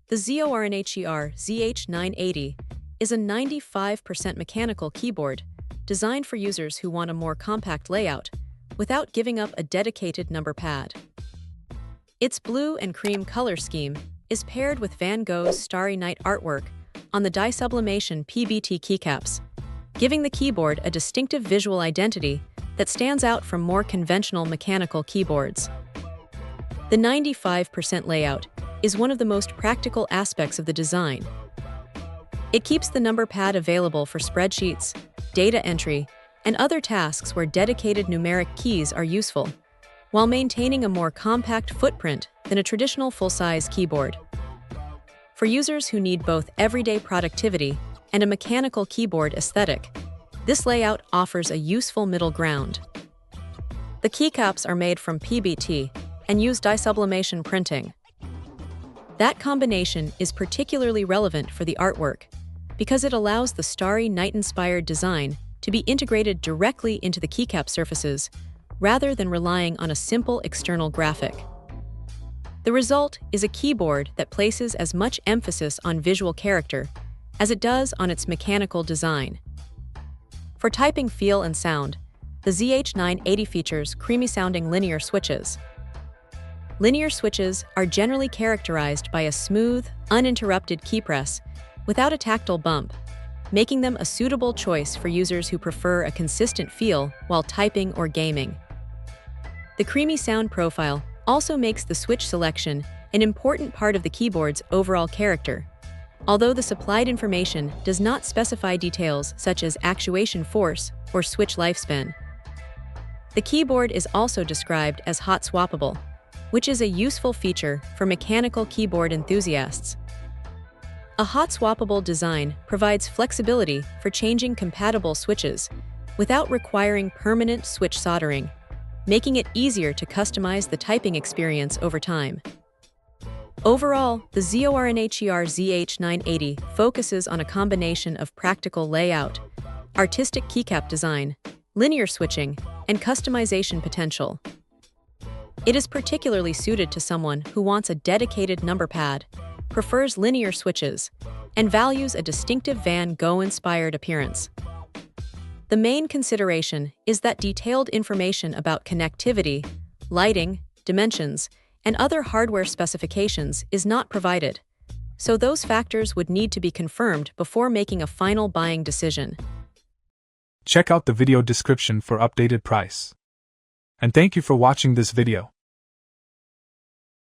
The ZORNHER ZH980 is a 95% mechanical keyboard designed for users who want a more compact layout without giving up a dedicated number pad. Its blue and cream color scheme is paired with Van Gogh's Starry Night artwork on the dye sublimation PBT keycaps, giving the keyboard a distinctive visual identity that stands out from more conventional mechanical keyboards. The 95% layout is one of the most practical aspects of the design. It keeps the number pad available for spreadsheets, data entry, and other tasks where dedicated numeric keys are useful, while maintaining a more compact footprint than a traditional full-size keyboard. For users who need both everyday productivity and a mechanical keyboard aesthetic, this layout offers a useful middle ground. The keycaps are made from PBT and use dye sublimation printing. That combination is particularly relevant for the artwork because it allows the Starry Night-inspired design to be integrated directly into the keycap surfaces rather than relying on a simple external graphic. The result is a keyboard that places as much emphasis on visual character as it does on its mechanical design. For typing feel and sound, the ZH980 features creamy-sounding linear switches. Linear switches are generally characterized by a smooth, uninterrupted key press without a tactile bump, making them a suitable choice for users who prefer a consistent feel while typing or gaming. The creamy sound profile also makes the switch selection an important part of the keyboard's overall character, although the supplied information does not specify details such as actuation force or switch lifespan. The keyboard is also described as hot swappable, which is a useful feature for mechanical keyboard enthusiasts. A hot swappable design provides flexibility for changing compatible switches without requiring permanent switch soldering, making it easier to customize the typing experience over time. Overall, the ZORNHER ZH980 focuses on a combination of practical layout, artistic keycap design, linear switching, and customization potential. It is particularly suited to someone who wants a dedicated number pad, prefers linear switches, and values a distinctive Van Gogh-inspired appearance. The main consideration is that detailed information about connectivity, lighting, dimensions, and other hardware specifications is not provided, so those factors would need to be confirmed before making a final buying decision. Check out the video description for updated price. And thank you for watching this video.